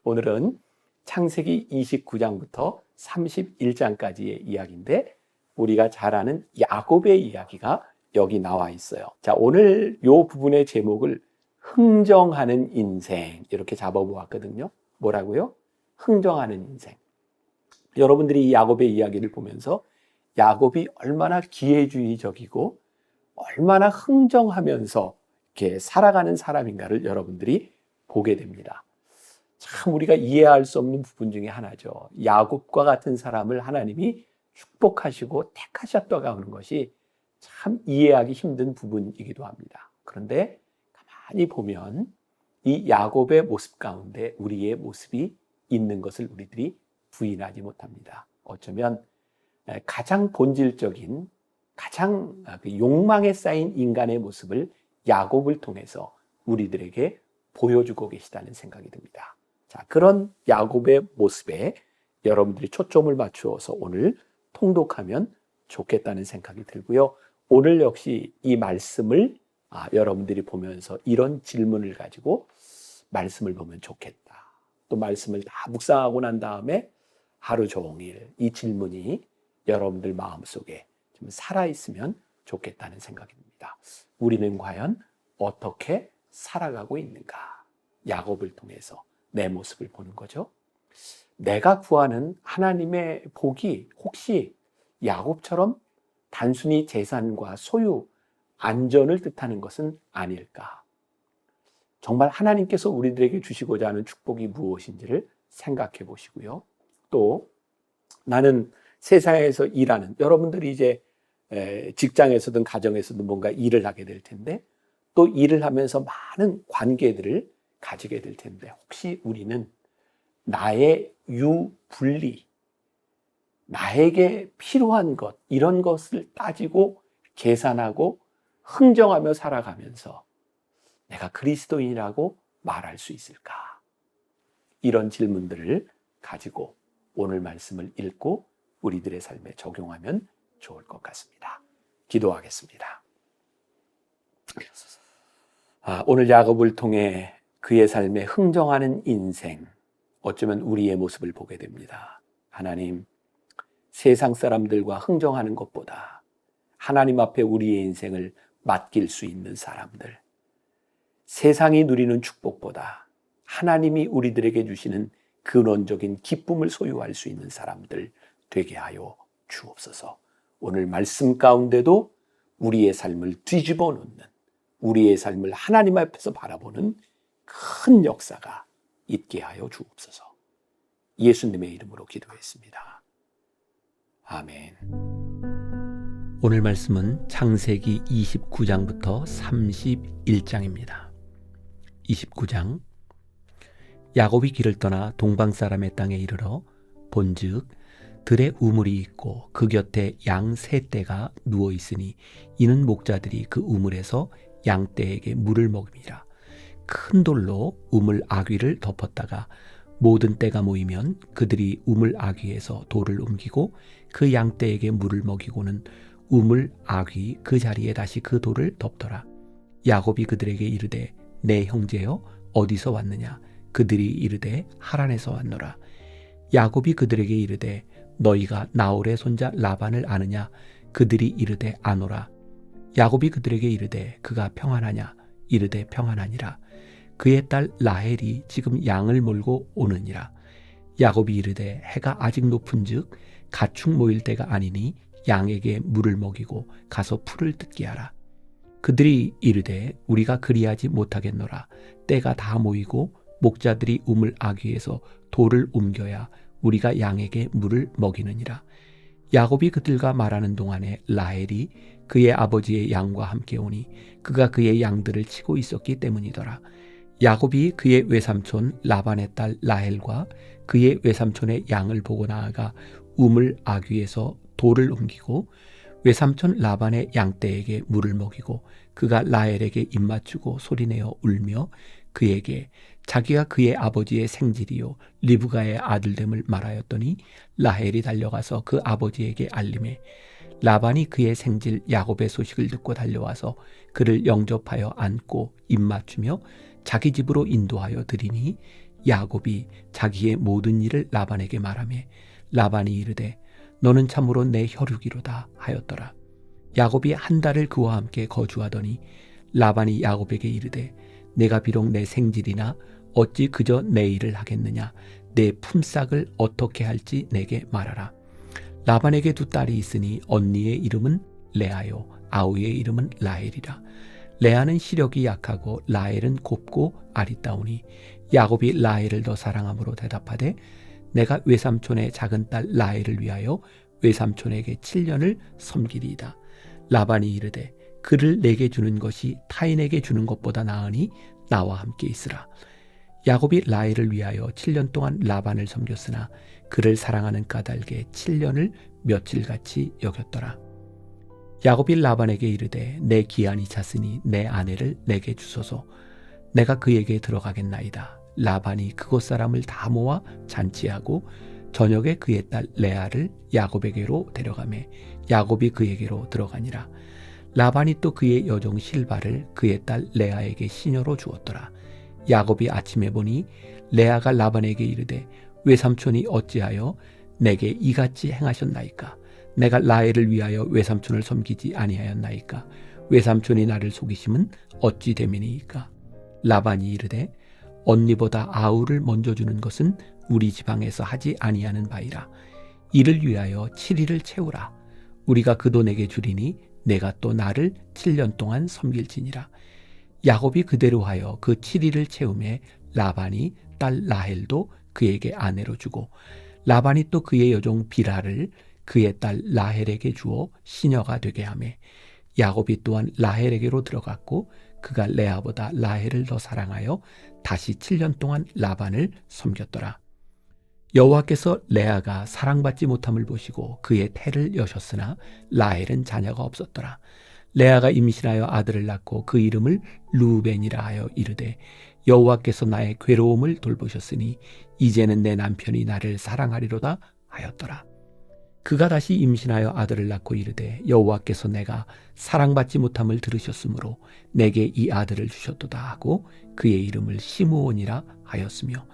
오늘은 창세기 29장부터 31장까지의 이야기인데 우리가 잘 아는 야곱의 이야기가 여기 나와 있어요. 자, 오늘 이 부분의 제목을 흥정하는 인생 이렇게 잡아보았거든요. 뭐라고요? 흥정하는 인생. 여러분들이 이 야곱의 이야기를 보면서 야곱이 얼마나 기회주의적이고 얼마나 흥정하면서 이렇게 살아가는 사람인가를 여러분들이 보게 됩니다. 참 우리가 이해할 수 없는 부분 중에 하나죠. 야곱과 같은 사람을 하나님이 축복하시고 택하셨다고 하는 것이 참 이해하기 힘든 부분이기도 합니다. 그런데 가만히 보면 이 야곱의 모습 가운데 우리의 모습이 있는 것을 우리들이 부인하지 못합니다. 어쩌면 가장 본질적인, 가장 욕망에 쌓인 인간의 모습을 야곱을 통해서 우리들에게 보여주고 계시다는 생각이 듭니다. 자, 그런 야곱의 모습에 여러분들이 초점을 맞추어서 오늘 통독하면 좋겠다는 생각이 들고요. 오늘 역시 이 말씀을 여러분들이 보면서 이런 질문을 가지고 말씀을 보면 좋겠다. 또 말씀을 다 묵상하고 난 다음에 하루 종일 이 질문이 여러분들 마음속에 좀 살아있으면 좋겠다는 생각이 듭니다. 우리는 과연 어떻게 살아가고 있는가? 야곱을 통해서 내 모습을 보는 거죠. 내가 구하는 하나님의 복이 혹시 야곱처럼 단순히 재산과 소유, 안전을 뜻하는 것은 아닐까? 정말 하나님께서 우리들에게 주시고자 하는 축복이 무엇인지를 생각해 보시고요. 또 나는 세상에서 일하는, 여러분들이 이제 직장에서든 가정에서든 뭔가 일을 하게 될 텐데 또 일을 하면서 많은 관계들을 가지게 될 텐데 혹시 우리는 나의 유분리, 나에게 필요한 것, 이런 것을 따지고 계산하고 흥정하며 살아가면서 내가 그리스도인이라고 말할 수 있을까? 이런 질문들을 가지고 오늘 말씀을 읽고 우리들의 삶에 적용하면 좋을 것 같습니다. 기도하겠습니다. 오늘 야곱을 통해 그의 삶에 흥정하는 인생, 어쩌면 우리의 모습을 보게 됩니다. 하나님, 세상 사람들과 흥정하는 것보다 하나님 앞에 우리의 인생을 맡길 수 있는 사람들, 세상이 누리는 축복보다 하나님이 우리들에게 주시는 근원적인 기쁨을 소유할 수 있는 사람들 되게 하여 주옵소서. 오늘 말씀 가운데도 우리의 삶을 뒤집어 놓는, 우리의 삶을 하나님 앞에서 바라보는 큰 역사가 있게 하여 주옵소서. 예수님의 이름으로 기도했습니다. 아멘. 오늘 말씀은 창세기 29장부터 31장입니다. 29장. 야곱이 길을 떠나 동방 사람의 땅에 이르러 본즉 들에 우물이 있고 그 곁에 양 세 떼가 누워 있으니 이는 목자들이 그 우물에서 양 떼에게 물을 먹음이라. 큰 돌로 우물 아귀를 덮었다가 모든 떼가 모이면 그들이 우물 아귀에서 돌을 옮기고 그 양 떼에게 물을 먹이고는 우물 아귀 그 자리에 다시 그 돌을 덮더라. 야곱이 그들에게 이르되 내 형제여 어디서 왔느냐? 그들이 이르되 하란에서 왔노라. 야곱이 그들에게 이르되 너희가 나홀의 손자 라반을 아느냐? 그들이 이르되 아노라. 야곱이 그들에게 이르되 그가 평안하냐? 이르되 평안하니라. 그의 딸 라헬이 지금 양을 몰고 오느니라. 야곱이 이르되 해가 아직 높은즉 가축 모일 때가 아니니 양에게 물을 먹이고 가서 풀을 뜯게 하라. 그들이 이르되 우리가 그리하지 못하겠노라. 때가 다 모이고 목자들이 우물 아귀에서 돌을 옮겨야 우리가 양에게 물을 먹이느니라. 야곱이 그들과 말하는 동안에 라헬이 그의 아버지의 양과 함께 오니 그가 그의 양들을 치고 있었기 때문이더라. 야곱이 그의 외삼촌 라반의 딸 라헬과 그의 외삼촌의 양을 보고 나아가 우물 아귀에서 돌을 옮기고 외삼촌 라반의 양떼에게 물을 먹이고 그가 라헬에게 입맞추고 소리내어 울며 그에게 자기가 그의 아버지의 생질이요 리브가의 아들됨을 말하였더니 라헬이 달려가서 그 아버지에게 알림해 라반이 그의 생질 야곱의 소식을 듣고 달려와서 그를 영접하여 안고 입맞추며 자기 집으로 인도하여 드리니 야곱이 자기의 모든 일을 라반에게 말하며 라반이 이르되 너는 참으로 내 혈육이로다 하였더라. 야곱이 한 달을 그와 함께 거주하더니 라반이 야곱에게 이르되 내가 비록 내 생질이나 어찌 그저 내 일을 하겠느냐. 내 품삯을 어떻게 할지 내게 말하라. 라반에게 두 딸이 있으니 언니의 이름은 레아요 아우의 이름은 라헬이라. 레아는 시력이 약하고 라헬은 곱고 아리따우니 야곱이 라헬을 더 사랑함으로 대답하되 내가 외삼촌의 작은 딸 라헬을 위하여 외삼촌에게 7년을 섬기리이다. 라반이 이르되 그를 내게 주는 것이 타인에게 주는 것보다 나으니 나와 함께 있으라. 야곱이 라헬을 위하여 7년 동안 라반을 섬겼으나 그를 사랑하는 까닭에 7년을 며칠같이 여겼더라. 야곱이 라반에게 이르되 내 기한이 찼으니 내 아내를 내게 주소서. 내가 그에게 들어가겠나이다. 라반이 그곳 사람을 다 모아 잔치하고 저녁에 그의 딸 레아를 야곱에게로 데려가매 야곱이 그에게로 들어가니라. 라반이 또 그의 여종 실바를 그의 딸 레아에게 시녀로 주었더라. 야곱이 아침에 보니 레아가 라반에게 이르되 외삼촌이 어찌하여 내게 이같이 행하셨나이까? 내가 라헬을 위하여 외삼촌을 섬기지 아니하였나이까? 외삼촌이 나를 속이심은 어찌 됨이니이까? 라반이 이르되 언니보다 아우를 먼저 주는 것은 우리 지방에서 하지 아니하는 바이라. 이를 위하여 7일을 채우라. 우리가 그 돈에게 주리니 내가 또 나를 7년 동안 섬길지니라. 야곱이 그대로 하여 그 7일을 채우매 라반이 딸 라헬도 그에게 아내로 주고 라반이 또 그의 여종 빌하를 그의 딸 라헬에게 주어 시녀가 되게 하매 야곱이 또한 라헬에게로 들어갔고 그가 레아보다 라헬을 더 사랑하여 다시 7년 동안 라반을 섬겼더라. 여호와께서 레아가 사랑받지 못함을 보시고 그의 태를 여셨으나 라헬은 자녀가 없었더라. 레아가 임신하여 아들을 낳고 그 이름을 루벤이라 하여 이르되 여호와께서 나의 괴로움을 돌보셨으니 이제는 내 남편이 나를 사랑하리로다 하였더라. 그가 다시 임신하여 아들을 낳고 이르되 여호와께서 내가 사랑받지 못함을 들으셨으므로 내게 이 아들을 주셨도다 하고 그의 이름을 시므온이라 하였으며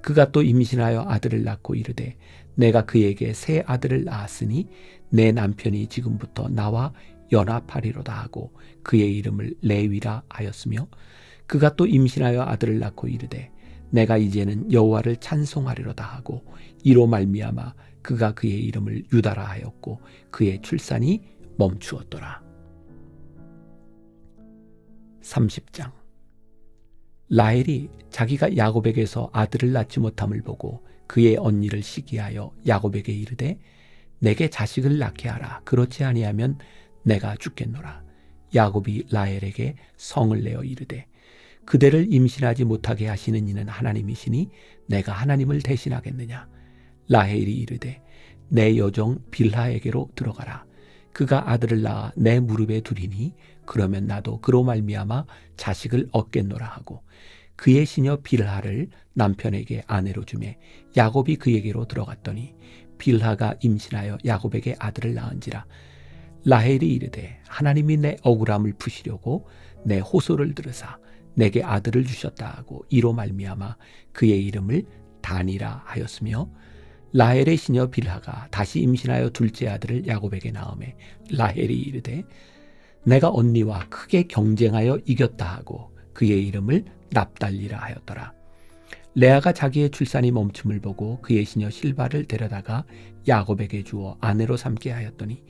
그가 또 임신하여 아들을 낳고 이르되 내가 그에게 새 아들을 낳았으니 내 남편이 지금부터 나와 연합하리로다 하고 그의 이름을 레위라 하였으며 그가 또 임신하여 아들을 낳고 이르되 내가 이제는 여호와를 찬송하리로다 하고 이로 말미암아 그가 그의 이름을 유다라 하였고 그의 출산이 멈추었더라. 30장. 라헬이 자기가 야곱에게서 아들을 낳지 못함을 보고 그의 언니를 시기하여 야곱에게 이르되 내게 자식을 낳게 하라. 그렇지 아니하면 내가 죽겠노라. 야곱이 라헬에게 성을 내어 이르되 그대를 임신하지 못하게 하시는 이는 하나님이시니 내가 하나님을 대신하겠느냐. 라헬이 이르되 내 여종 빌하에게로 들어가라. 그가 아들을 낳아 내 무릎에 두리니 그러면 나도 그로 말미암아 자식을 얻겠노라 하고 그의 시녀 빌하를 남편에게 아내로 주매 야곱이 그에게로 들어갔더니 빌하가 임신하여 야곱에게 아들을 낳은지라. 라헬이 이르되 하나님이 내 억울함을 푸시려고 내 호소를 들으사 내게 아들을 주셨다 하고 이로 말미암아 그의 이름을 단이라 하였으며 라헬의 시녀 빌하가 다시 임신하여 둘째 아들을 야곱에게 낳으매 라헬이 이르되 내가 언니와 크게 경쟁하여 이겼다 하고 그의 이름을 납달리라 하였더라. 레아가 자기의 출산이 멈춤을 보고 그의 시녀 실바를 데려다가 야곱에게 주어 아내로 삼게 하였더니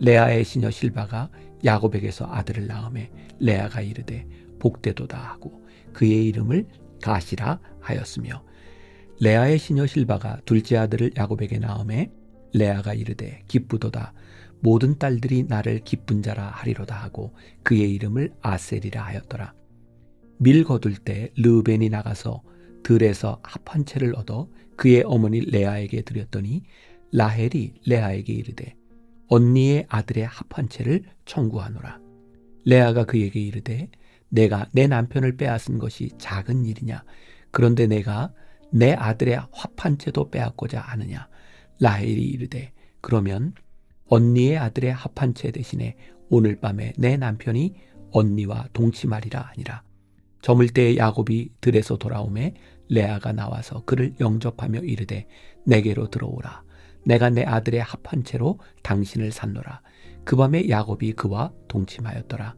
레아의 시녀 실바가 야곱에게서 아들을 낳으매 레아가 이르되 복되도다 하고 그의 이름을 가시라 하였으며 레아의 시녀 실바가 둘째 아들을 야곱에게 낳으매 레아가 이르되 기쁘도다 모든 딸들이 나를 기쁜 자라 하리로다 하고 그의 이름을 아셀이라 하였더라. 밀 거둘 때 르우벤이 나가서 들에서 합 한 채를 얻어 그의 어머니 레아에게 드렸더니 라헬이 레아에게 이르되 언니의 아들의 합 한 채를 청구하노라. 레아가 그에게 이르되 내가 내 남편을 빼앗은 것이 작은 일이냐. 그런데 내가 내 아들의 합 한 채도 빼앗고자 하느냐. 라헬이 이르되 그러면 언니의 아들의 합 한 채 대신에 오늘 밤에 내 남편이 언니와 동침하리라 하니라. 저물 때에 야곱이 들에서 돌아오매 레아가 나와서 그를 영접하며 이르되 내게로 들어오라. 내가 내 아들의 합한 채로 당신을 샀노라. 그 밤에 야곱이 그와 동침하였더라.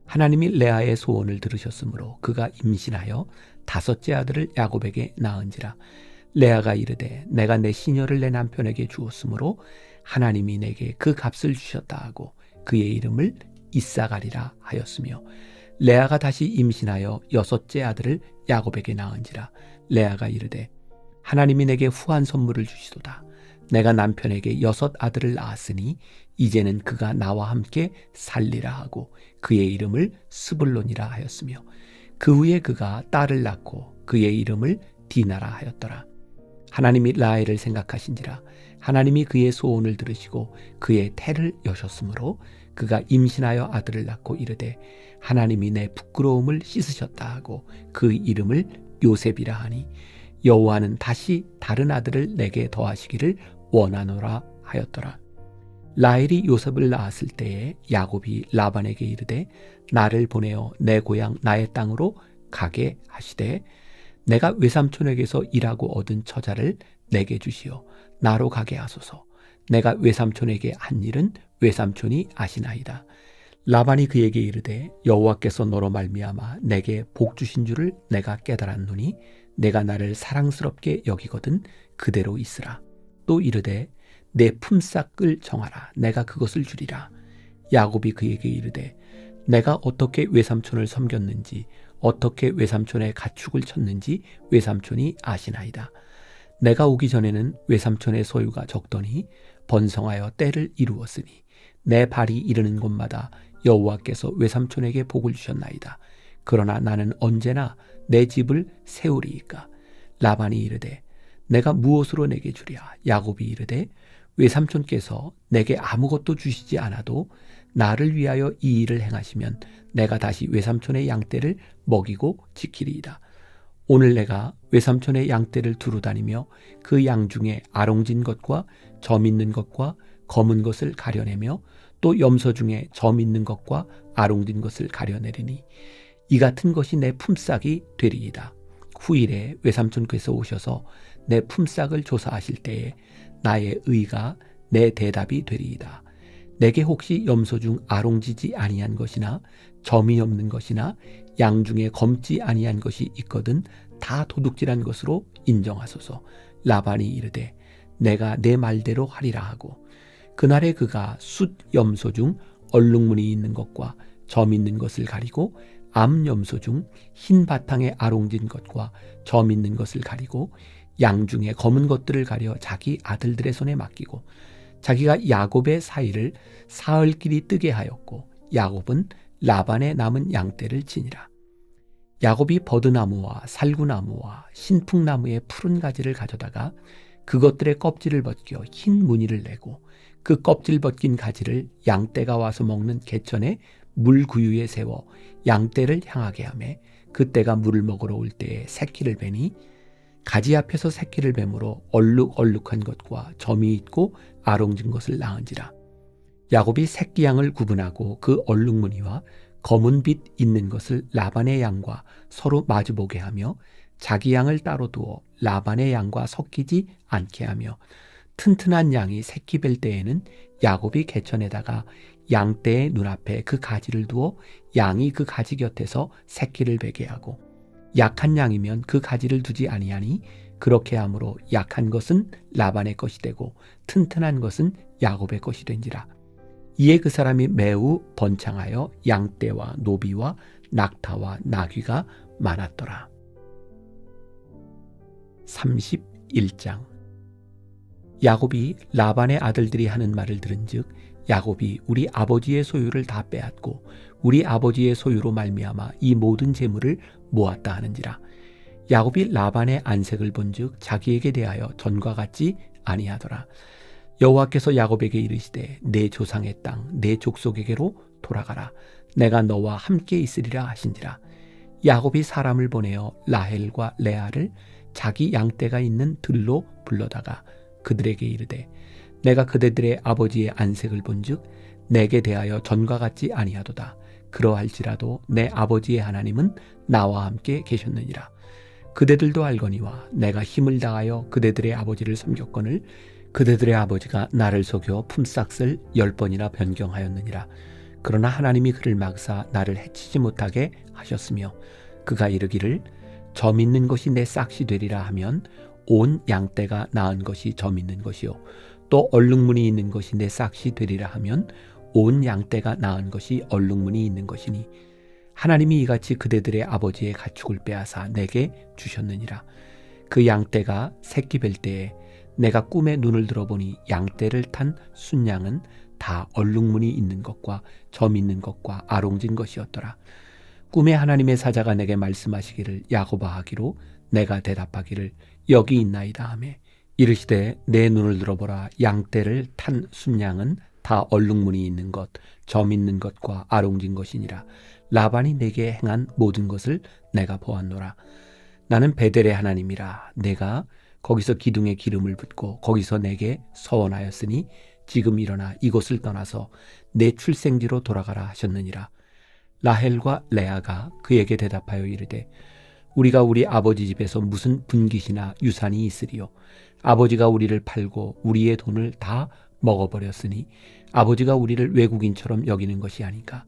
하나님이 레아의 소원을 들으셨으므로 그가 임신하여 5째 아들을 야곱에게 낳은지라. 레아가 이르되 내가 내 시녀를 내 남편에게 주었으므로 하나님이 내게 그 값을 주셨다 하고 그의 이름을 이사가리라 하였으며, 레아가 다시 임신하여 6째 아들을 야곱에게 낳은지라. 레아가 이르되 하나님이 내게 후한 선물을 주시도다. 내가 남편에게 6 아들을 낳았으니 이제는 그가 나와 함께 살리라 하고 그의 이름을 스불론이라 하였으며, 그 후에 그가 딸을 낳고 그의 이름을 디나라 하였더라. 하나님이 라헬을 생각하신지라. 하나님이 그의 소원을 들으시고 그의 태를 여셨으므로 그가 임신하여 아들을 낳고 이르되 하나님이 내 부끄러움을 씻으셨다 하고 그 이름을 요셉이라 하니, 여호와는 다시 다른 아들을 내게 더하시기를 원하노라 하였더라. 라헬이 요셉을 낳았을 때에 야곱이 라반에게 이르되 나를 보내어 내 고향 나의 땅으로 가게 하시되 내가 외삼촌에게서 일하고 얻은 처자를 내게 주시어 나로 가게 하소서. 내가 외삼촌에게 한 일은 외삼촌이 아시나이다. 라반이 그에게 이르되 여호와께서 너로 말미암아 내게 복 주신 줄을 내가 깨달았노니 내가 나를 사랑스럽게 여기거든 그대로 있으라. 또 이르되 내 품삯을 정하라. 내가 그것을 주리라. 야곱이 그에게 이르되 내가 어떻게 외삼촌을 섬겼는지 어떻게 외삼촌의 가축을 쳤는지 외삼촌이 아시나이다. 내가 오기 전에는 외삼촌의 소유가 적더니 번성하여 때를 이루었으니 내 발이 이르는 곳마다 여호와께서 외삼촌에게 복을 주셨나이다. 그러나 나는 언제나 내 집을 세우리이까. 라반이 이르되 내가 무엇으로 내게 주랴. 야곱이 이르되 외삼촌께서 내게 아무것도 주시지 않아도 나를 위하여 이 일을 행하시면 내가 다시 외삼촌의 양떼를 먹이고 지키리이다. 오늘 내가 외삼촌의 양떼를 두루 다니며 그 양 중에 아롱진 것과 점 있는 것과 검은 것을 가려내며 또 염소 중에 점 있는 것과 아롱진 것을 가려내리니 이 같은 것이 내 품삯이 되리이다. 후일에 외삼촌께서 오셔서 내 품삯을 조사하실 때에 나의 의가 내 대답이 되리이다. 내게 혹시 염소 중 아롱지지 아니한 것이나 점이 없는 것이나 양 중에 검지 아니한 것이 있거든 다 도둑질한 것으로 인정하소서. 라반이 이르되 내가 내 말대로 하리라 하고, 그날에 그가 숫 염소 중 얼룩무늬 있는 것과 점 있는 것을 가리고 암 염소 중 흰 바탕에 아롱진 것과 점 있는 것을 가리고 양 중에 검은 것들을 가려 자기 아들들의 손에 맡기고 자기가 야곱의 사이를 사흘길이 뜨게 하였고 야곱은 라반의 남은 양떼를 지니라. 야곱이 버드나무와 살구나무와 신풍나무의 푸른 가지를 가져다가 그것들의 껍질을 벗겨 흰 무늬를 내고 그 껍질 벗긴 가지를 양떼가 와서 먹는 갯전에 물구유에 세워 양떼를 향하게 하매 그때가 물을 먹으러 올 때에 새끼를 베니 가지 앞에서 새끼를 뱀으로 얼룩얼룩한 것과 점이 있고 아롱진 것을 낳은지라. 야곱이 새끼 양을 구분하고 그 얼룩무늬와 검은 빛 있는 것을 라반의 양과 서로 마주보게 하며 자기 양을 따로 두어 라반의 양과 섞이지 않게 하며 튼튼한 양이 새끼 뵐 때에는 야곱이 개천에다가 양떼의 눈앞에 그 가지를 두어 양이 그 가지 곁에서 새끼를 베게 하고 약한 양이면 그 가지를 두지 아니하니 그렇게 함으로 약한 것은 라반의 것이 되고 튼튼한 것은 야곱의 것이 된지라. 이에 그 사람이 매우 번창하여 양떼와 노비와 낙타와 나귀가 많았더라. 31장. 야곱이 라반의 아들들이 하는 말을 들은즉 야곱이 우리 아버지의 소유를 다 빼앗고 우리 아버지의 소유로 말미암아 이 모든 재물을 모았다 하는지라. 야곱이 라반의 안색을 본즉 자기에게 대하여 전과 같지 아니하더라. 여호와께서 야곱에게 이르시되 내 조상의 땅 내 족속에게로 돌아가라. 내가 너와 함께 있으리라 하신지라. 야곱이 사람을 보내어 라헬과 레아를 자기 양떼가 있는 들로 불러다가 그들에게 이르되 내가 그대들의 아버지의 안색을 본즉 내게 대하여 전과 같지 아니하도다. 그러할지라도 내 아버지의 하나님은 나와 함께 계셨느니라. 그대들도 알거니와 내가 힘을 다하여 그대들의 아버지를 섬겼거늘 그대들의 아버지가 나를 속여 품삯을 10번이나 변경하였느니라. 그러나 하나님이 그를 막사 나를 해치지 못하게 하셨으며 그가 이르기를 점 있는 것이 내 싹시 되리라 하면 온 양떼가 낳은 것이 점 있는 것이요 또 얼룩무늬 있는 것이 내 싹시 되리라 하면 온 양떼가 낳은 것이 얼룩무늬 있는 것이니 하나님이 이같이 그대들의 아버지의 가축을 빼앗아 내게 주셨느니라. 그 양떼가 새끼 뵐 때에 내가 꿈에 눈을 들어보니 양떼를 탄 순양은 다 얼룩무늬 있는 것과 점 있는 것과 아롱진 것이었더라. 꿈에 하나님의 사자가 내게 말씀하시기를 야곱아 하기로 내가 대답하기를 여기 있나이다 하매 이르시되 내 눈을 들어보라. 양떼를 탄 순양은 다 얼룩무늬 있는 것, 점 있는 것과 아롱진 것이니라. 라반이 내게 행한 모든 것을 내가 보았노라. 나는 베델의 하나님이라. 내가 거기서 기둥에 기름을 붓고 거기서 내게 서원하였으니 지금 일어나 이곳을 떠나서 내 출생지로 돌아가라 하셨느니라. 라헬과 레아가 그에게 대답하여 이르되 우리가 우리 아버지 집에서 무슨 분깃이나 유산이 있으리요. 아버지가 우리를 팔고 우리의 돈을 다 먹어버렸으니 아버지가 우리를 외국인처럼 여기는 것이 아닌가.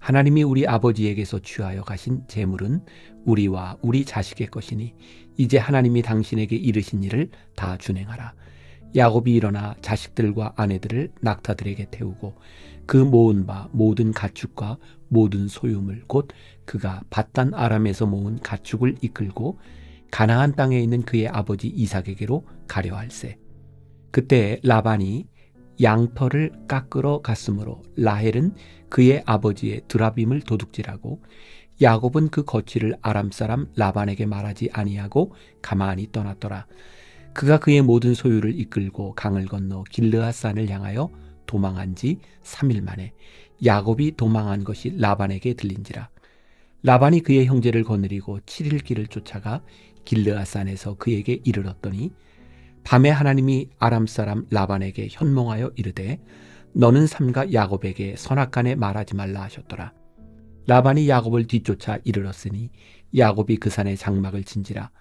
하나님이 우리 아버지에게서 취하여 가신 재물은 우리와 우리 자식의 것이니 이제 하나님이 당신에게 이르신 일을 다 준행하라. 야곱이 일어나 자식들과 아내들을 낙타들에게 태우고 그 모은 바 모든 가축과 모든 소유물 곧 그가 밧단 아람에서 모은 가축을 이끌고 가나안 땅에 있는 그의 아버지 이삭에게로 가려 할세. 그때 라반이 양털을 깎으러 갔으므로 라헬은 그의 아버지의 드라빔을 도둑질하고 야곱은 그 거취를 아람 사람 라반에게 말하지 아니하고 가만히 떠났더라. 그가 그의 모든 소유를 이끌고 강을 건너 길르앗산을 향하여 도망한 지 3일 만에 야곱이 도망한 것이 라반에게 들린지라. 라반이 그의 형제를 거느리고 7일 길을 쫓아가 길르앗산에서 그에게 이르렀더니 밤에 하나님이 아람 사람 라반에게 현몽하여 이르되 너는 삼가 야곱에게 선악간에 말하지 말라 하셨더라. 라반이 야곱을 뒤쫓아 이르렀으니 야곱이 그 산에 장막을 친지라.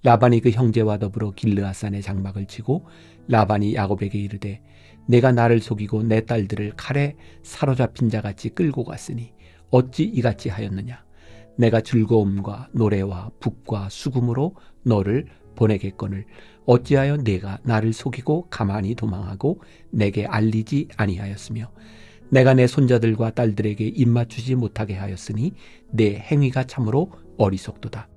라반이 그 형제와 더불어 길르앗산에 장막을 치고 라반이 야곱에게 이르되 내가 나를 속이고 내 딸들을 칼에 사로잡힌 자같이 끌고 갔으니 어찌 이같이 하였느냐. 내가 즐거움과 노래와 북과 수금으로 너를 보내겠거늘 어찌하여 내가 나를 속이고 가만히 도망하고 내게 알리지 아니하였으며 내가 내 손자들과 딸들에게 입맞추지 못하게 하였으니 내 행위가 참으로 어리석도다.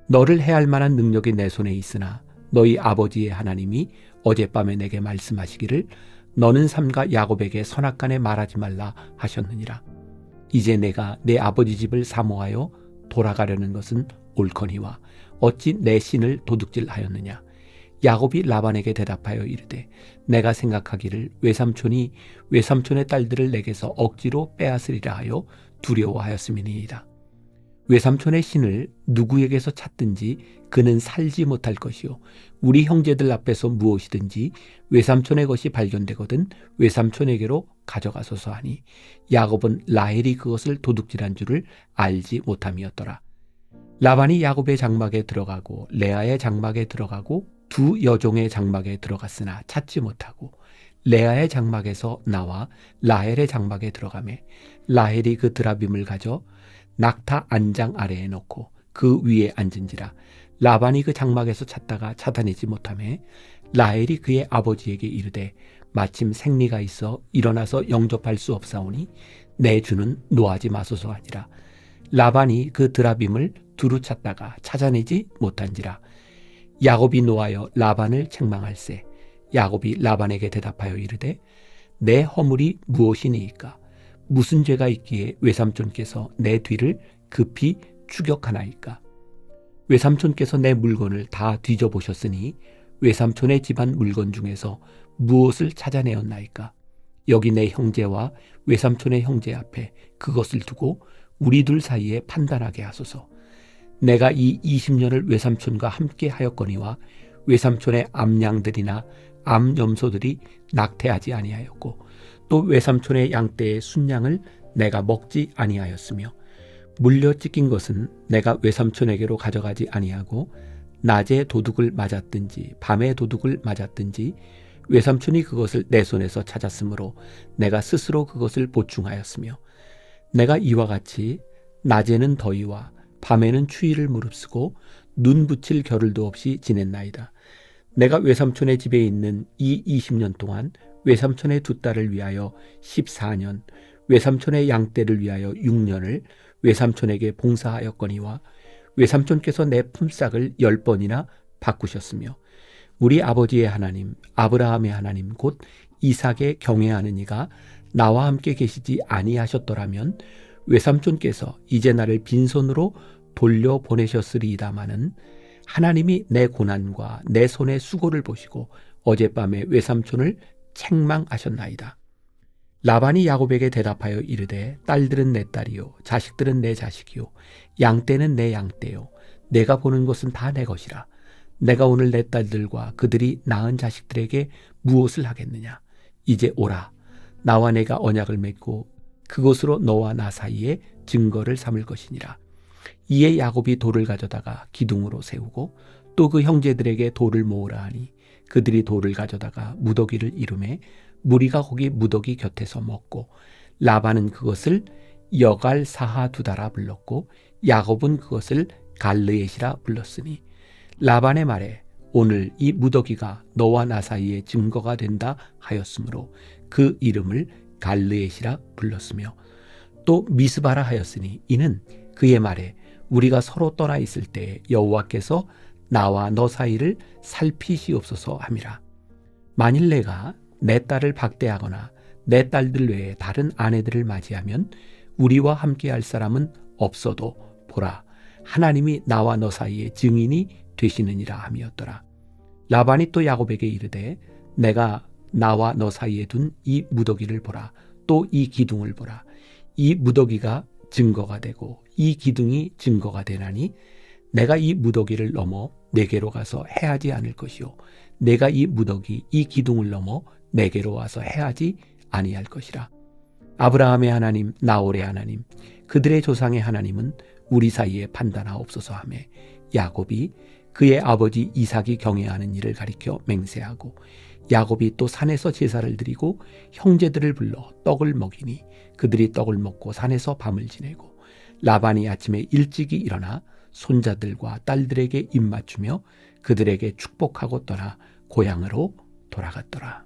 너를 해할 만한 능력이 내 손에 있으나 너희 아버지의 하나님이 어젯밤에 내게 말씀하시기를 너는 삼가 야곱에게 선악간에 말하지 말라 하셨느니라. 이제 내가 내 아버지 집을 사모하여 돌아가려는 것은 옳거니와 어찌 내 신을 도둑질하였느냐. 야곱이 라반에게 대답하여 이르되 내가 생각하기를 외삼촌이 외삼촌의 딸들을 내게서 억지로 빼앗으리라 하여 두려워하였음이니이다. 외삼촌의 신을 누구에게서 찾든지 그는 살지 못할 것이요 우리 형제들 앞에서 무엇이든지 외삼촌의 것이 발견되거든 외삼촌에게로 가져가소서 하니 야곱은 라헬이 그것을 도둑질한 줄을 알지 못함이었더라. 라반이 야곱의 장막에 들어가고 레아의 장막에 들어가고 두 여종의 장막에 들어갔으나 찾지 못하고 레아의 장막에서 나와 라헬의 장막에 들어가매 라헬이 그 드라빔을 가져 낙타 안장 아래에 놓고 그 위에 앉은지라. 라반이 그 장막에서 찾다가 찾아내지 못하매 라헬이 그의 아버지에게 이르되 마침 생리가 있어 일어나서 영접할 수 없사오니 내 주는 노하지 마소서 하니라. 라반이 그 드라빔을 두루 찾다가 찾아내지 못한지라. 야곱이 노하여 라반을 책망할세. 야곱이 라반에게 대답하여 이르되 내 허물이 무엇이니이까? 무슨 죄가 있기에 외삼촌께서 내 뒤를 급히 추격하나이까? 외삼촌께서 내 물건을 다 뒤져보셨으니 외삼촌의 집안 물건 중에서 무엇을 찾아내었나이까? 여기 내 형제와 외삼촌의 형제 앞에 그것을 두고 우리 둘 사이에 판단하게 하소서. 내가 이 20년을 외삼촌과 함께 하였거니와 외삼촌의 암양들이나 암염소들이 낙태하지 아니하였고 또 외삼촌의 양떼의 순양을 내가 먹지 아니하였으며 물려 찢긴 것은 내가 외삼촌에게로 가져가지 아니하고 낮에 도둑을 맞았든지 밤에 도둑을 맞았든지 외삼촌이 그것을 내 손에서 찾았으므로 내가 스스로 그것을 보충하였으며 내가 이와 같이 낮에는 더위와 밤에는 추위를 무릅쓰고 눈 붙일 겨를도 없이 지냈나이다. 내가 외삼촌의 집에 있는 이 20년 동안 외삼촌의 두 딸을 위하여 14년, 외삼촌의 양떼를 위하여 6년을 외삼촌에게 봉사하였거니와 외삼촌께서 내 품삯을 10번이나 바꾸셨으며 우리 아버지의 하나님, 아브라함의 하나님 곧 이삭의 경외하는 이가 나와 함께 계시지 아니하셨더라면 외삼촌께서 이제 나를 빈손으로 돌려보내셨으리이다마는 하나님이 내 고난과 내 손의 수고를 보시고 어젯밤에 외삼촌을 책망하셨나이다. 라반이 야곱에게 대답하여 이르되 딸들은 내 딸이요 자식들은 내 자식이요 양떼는 내 양떼요 내가 보는 것은 다 내 것이라. 내가 오늘 내 딸들과 그들이 낳은 자식들에게 무엇을 하겠느냐. 이제 오라. 나와 내가 언약을 맺고 그것으로 너와 나 사이에 증거를 삼을 것이니라. 이에 야곱이 돌을 가져다가 기둥으로 세우고 또 그 형제들에게 돌을 모으라 하니 그들이 돌을 가져다가 무더기를 이루매 무리가 거기 무더기 곁에서 먹고 라반은 그것을 여갈사하두다라 불렀고 야곱은 그것을 갈르엣이라 불렀으니 라반의 말에 오늘 이 무더기가 너와 나 사이에 증거가 된다 하였으므로 그 이름을 갈르엣이라 불렀으며 또 미스바라 하였으니 이는 그의 말에 우리가 서로 떠나 있을 때 여호와께서 나와 너 사이를 살피시옵소서 함이라. 만일 내가 내 딸을 박대하거나 내 딸들 외에 다른 아내들을 맞이하면 우리와 함께할 사람은 없어도 보라 하나님이 나와 너 사이에 증인이 되시느니라 함이었더라. 라반이 또 야곱에게 이르되 내가 나와 너 사이에 둔 이 무더기를 보라. 또 이 기둥을 보라. 이 무더기가 증거가 되고 이 기둥이 증거가 되나니 내가 이 무더기를 넘어 내게로 가서 해하지 않을 것이요 내가 이 무더기 이 기둥을 넘어 내게로 와서 해하지 아니할 것이라. 아브라함의 하나님 나홀의 하나님 그들의 조상의 하나님은 우리 사이에 판단하옵소서 하매 야곱이 그의 아버지 이삭이 경외하는 일을 가리켜 맹세하고 야곱이 또 산에서 제사를 드리고 형제들을 불러 떡을 먹이니 그들이 떡을 먹고 산에서 밤을 지내고 라반이 아침에 일찍이 일어나 손자들과 딸들에게 입맞추며 그들에게 축복하고 떠나 고향으로 돌아갔더라.